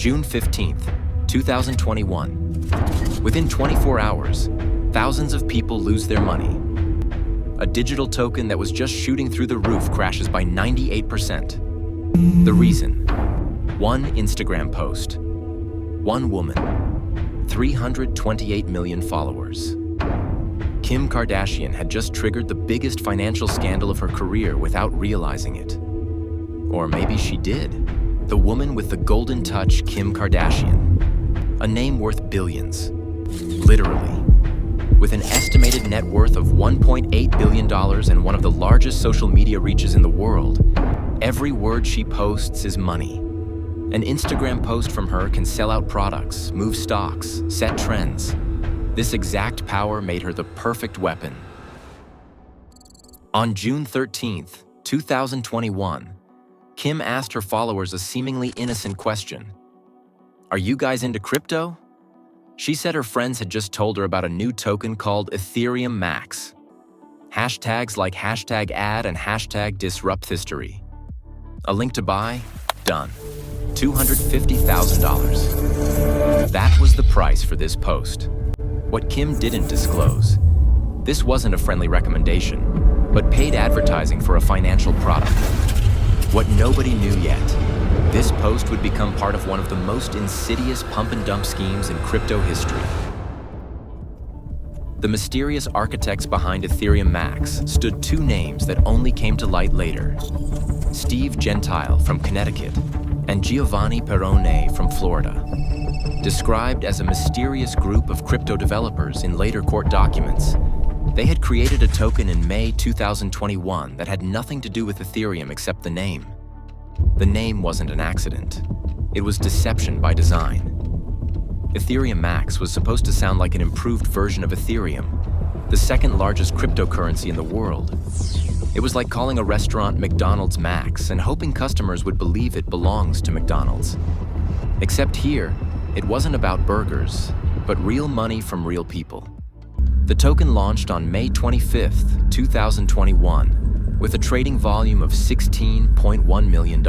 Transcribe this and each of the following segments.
June 15th, 2021. Within 24 hours, thousands of people lose their money. A digital token that was just shooting through the roof crashes by 98%. The reason? One Instagram post. One woman. 328 million followers. Kim Kardashian had just triggered the biggest financial scandal of her career without realizing it. Or maybe she did. The woman with the golden touch, Kim Kardashian. A name worth billions. Literally. With an estimated net worth of $1.8 billion and one of the largest social media reaches in the world, every word she posts is money. An Instagram post from her can sell out products, move stocks, set trends. This exact power made her the perfect weapon. On June 13th, 2021, Kim asked her followers a seemingly innocent question. "Are you guys into crypto?" She said her friends had just told her about a new token called EthereumMax. Hashtags like #ad and #disrupthistory. A link to buy? Done. $250,000. That was the price for this post. What Kim didn't disclose. This wasn't a friendly recommendation, but paid advertising for a financial product. What nobody knew yet, this post would become part of one of the most insidious pump and dump schemes in crypto history. The mysterious architects behind EthereumMax stood two names that only came to light later. Steve Gentile from Connecticut and Giovanni Perone from Florida. Described as a mysterious group of crypto developers in later court documents, they had created a token in May 2021 that had nothing to do with Ethereum except the name. The name wasn't an accident. It was deception by design. EthereumMax was supposed to sound like an improved version of Ethereum, the second largest cryptocurrency in the world. It was like calling a restaurant McDonald's Max and hoping customers would believe it belongs to McDonald's. Except here, it wasn't about burgers, but real money from real people. The token launched on May 25th, 2021, with a trading volume of $16.1 million.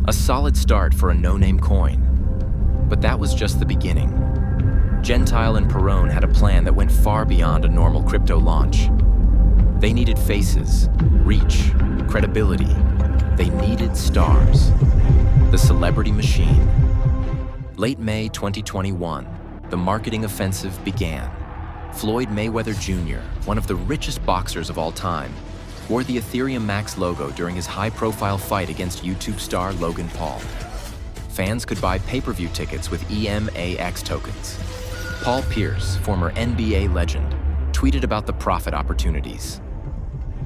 A solid start for a no-name coin. But that was just the beginning. Gentile and Perone had a plan that went far beyond a normal crypto launch. They needed faces, reach, credibility. They needed stars. The celebrity machine. Late May 2021, the marketing offensive began. Floyd Mayweather Jr., one of the richest boxers of all time, wore the EthereumMax logo during his high-profile fight against YouTube star Logan Paul. Fans could buy pay-per-view tickets with EthereumMax tokens. Paul Pierce, former NBA legend, tweeted about the profit opportunities.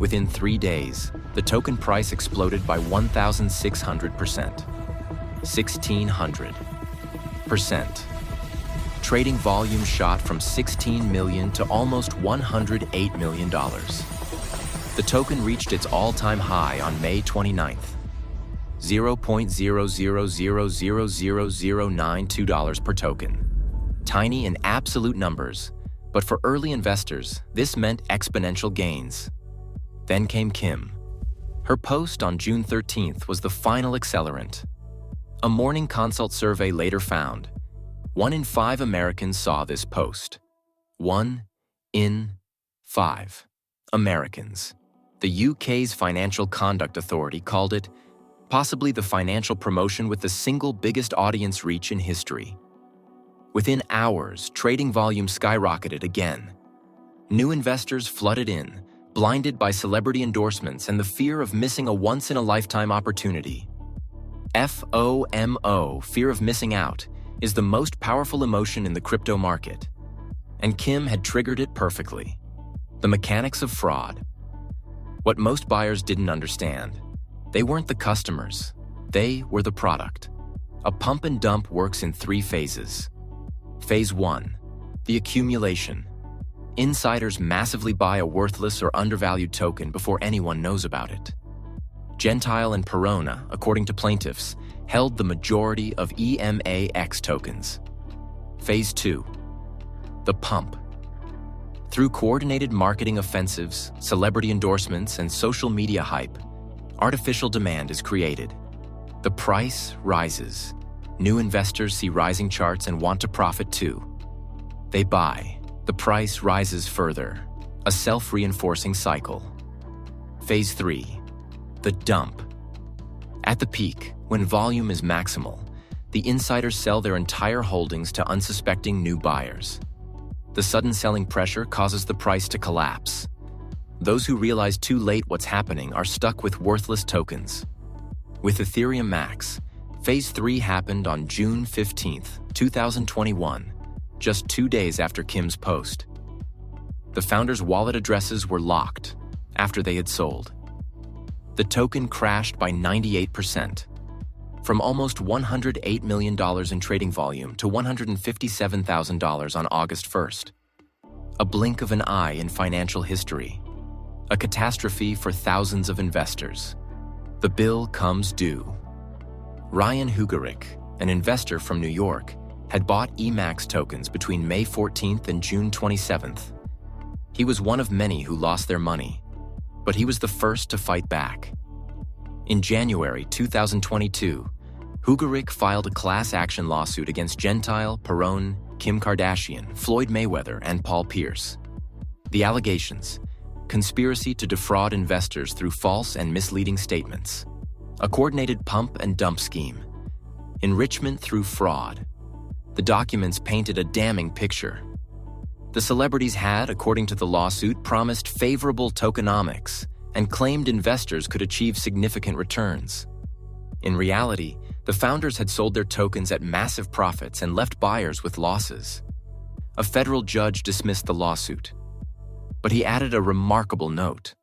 Within 3 days, the token price exploded by 1,600%. 1,600%. Trading volume shot from 16 million to almost $108 million. The token reached its all-time high on May 29th. $0.0000092 per token. Tiny in absolute numbers, but for early investors, this meant exponential gains. Then came Kim. Her post on June 13th was the final accelerant. A Morning Consult survey later found 1 in 5 Americans saw this post. 1 in 5 Americans. The UK's Financial Conduct Authority called it possibly the financial promotion with the single biggest audience reach in history. Within hours, trading volume skyrocketed again. New investors flooded in, blinded by celebrity endorsements and the fear of missing a once-in-a-lifetime opportunity. FOMO, fear of missing out, is the most powerful emotion in the crypto market. And Kim had triggered it perfectly. The mechanics of fraud. What most buyers didn't understand. They weren't the customers. They were the product. A pump and dump works in 3 phases. Phase 1, the accumulation. Insiders massively buy a worthless or undervalued token before anyone knows about it. Gentile and Perone, according to plaintiffs, held the majority of EthereumMax tokens. Phase 2, the pump. Through coordinated marketing offensives, celebrity endorsements, and social media hype, artificial demand is created. The price rises. New investors see rising charts and want to profit too. They buy. The price rises further. A self-reinforcing cycle. Phase 3. The dump. At the peak, when volume is maximal, the insiders sell their entire holdings to unsuspecting new buyers. The sudden selling pressure causes the price to collapse. Those who realize too late what's happening are stuck with worthless tokens. With EthereumMax, Phase 3 happened on June 15, 2021, just 2 days after Kim's post. The founders' wallet addresses were locked after they had sold. The token crashed by 98%, from almost $108 million in trading volume to $157,000 on August 1st. A blink of an eye in financial history. A catastrophe for thousands of investors. The bill comes due. Ryan Hugarick, an investor from New York, had bought EMAX tokens between May 14th and June 27th. He was one of many who lost their money, but he was the first to fight back. In January 2022, Hugarick filed a class action lawsuit against Gentile, Perone, Kim Kardashian, Floyd Mayweather, and Paul Pierce. The allegations: conspiracy to defraud investors through false and misleading statements, a coordinated pump and dump scheme, enrichment through fraud. The documents painted a damning picture. The celebrities had, according to the lawsuit, promised favorable tokenomics and claimed investors could achieve significant returns. In reality, the founders had sold their tokens at massive profits and left buyers with losses. A federal judge dismissed the lawsuit, but he added a remarkable note.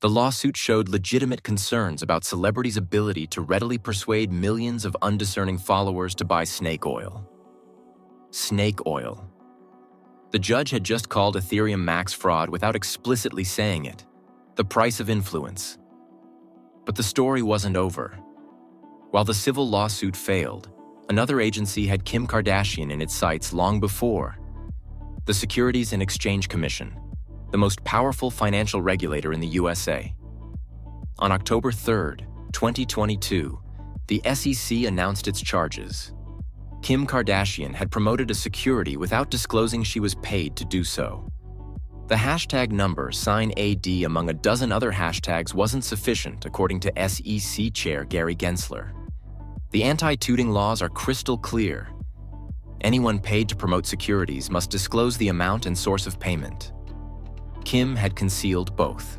The lawsuit showed legitimate concerns about celebrities' ability to readily persuade millions of undiscerning followers to buy snake oil. Snake oil. The judge had just called EthereumMax fraud without explicitly saying it. The price of influence. But the story wasn't over. While the civil lawsuit failed, another agency had Kim Kardashian in its sights long before. The Securities and Exchange Commission, the most powerful financial regulator in the USA. On October 3, 2022, the SEC announced its charges. Kim Kardashian had promoted a security without disclosing she was paid to do so. The hashtag number #AD among a dozen other hashtags wasn't sufficient, according to SEC Chair Gary Gensler. The anti-tooting laws are crystal clear. Anyone paid to promote securities must disclose the amount and source of payment. Kim had concealed both.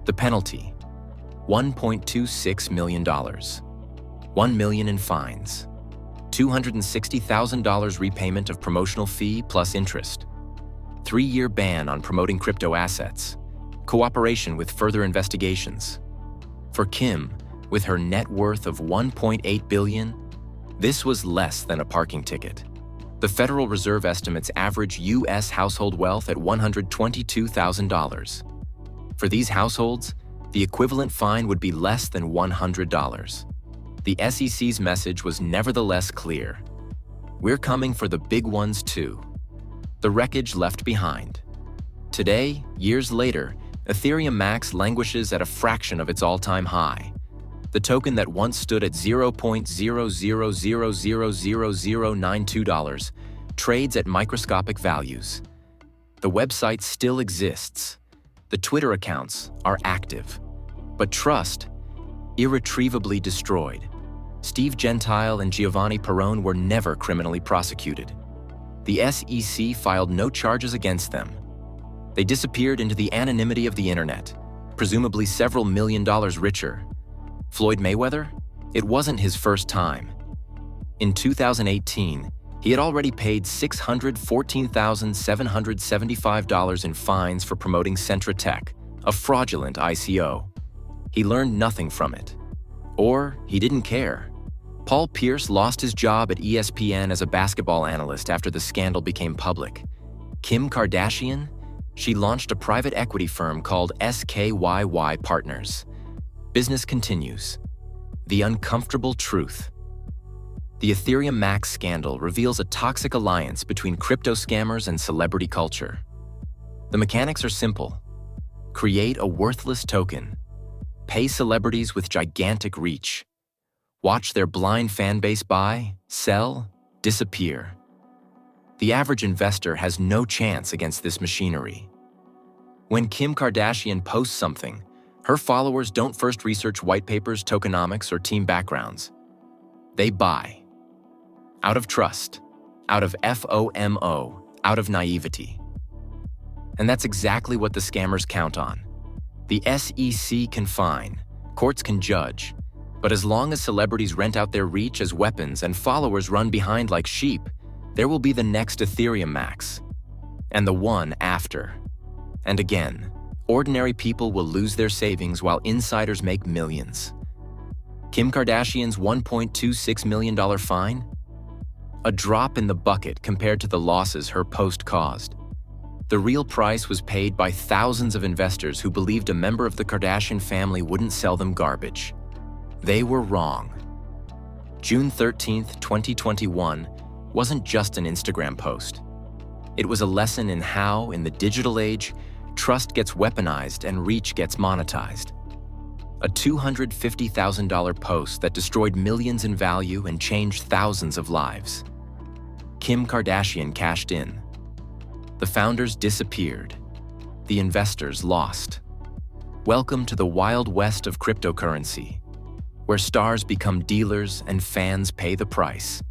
The penalty: $1.26 million, $1 million in fines, $260,000 repayment of promotional fee plus interest, 3-year ban on promoting crypto assets, cooperation with further investigations. For Kim, with her net worth of $1.8 billion, this was less than a parking ticket. The Federal Reserve estimates average U.S. household wealth at $122,000. For these households, the equivalent fine would be less than $100. The SEC's message was nevertheless clear. We're coming for the big ones too. The wreckage left behind. Today, years later, EthereumMax languishes at a fraction of its all-time high. The token that once stood at $0.000000092 trades at microscopic values. The website still exists. The Twitter accounts are active. But trust, irretrievably destroyed. Steve Gentile and Giovanni Perone were never criminally prosecuted. The SEC filed no charges against them. They disappeared into the anonymity of the internet, presumably several $1 million richer. Floyd Mayweather? It wasn't his first time. In 2018, he had already paid $614,775 in fines for promoting Centra Tech, a fraudulent ICO. He learned nothing from it. Or he didn't care. Paul Pierce lost his job at ESPN as a basketball analyst after the scandal became public. Kim Kardashian? She launched a private equity firm called SKYY Partners. Business continues. The uncomfortable truth. The EthereumMax scandal reveals a toxic alliance between crypto scammers and celebrity culture. The mechanics are simple. Create a worthless token. Pay celebrities with gigantic reach. Watch their blind fan base buy, sell, disappear. The average investor has no chance against this machinery. When Kim Kardashian posts something, her followers don't first research white papers, tokenomics, or team backgrounds. They buy. Out of trust, out of FOMO, out of naivety. And that's exactly what the scammers count on. The SEC can fine, courts can judge, but as long as celebrities rent out their reach as weapons and followers run behind like sheep, there will be the next EthereumMax, and the one after. And again, ordinary people will lose their savings while insiders make millions. Kim Kardashian's $1.26 million fine? A drop in the bucket compared to the losses her post caused. The real price was paid by thousands of investors who believed a member of the Kardashian family wouldn't sell them garbage. They were wrong. June 13, 2021 wasn't just an Instagram post. It was a lesson in how, in the digital age, trust gets weaponized and reach gets monetized. A $250,000 post that destroyed millions in value and changed thousands of lives. Kim Kardashian cashed in. The founders disappeared. The investors lost. Welcome to the Wild West of cryptocurrency, where stars become dealers and fans pay the price.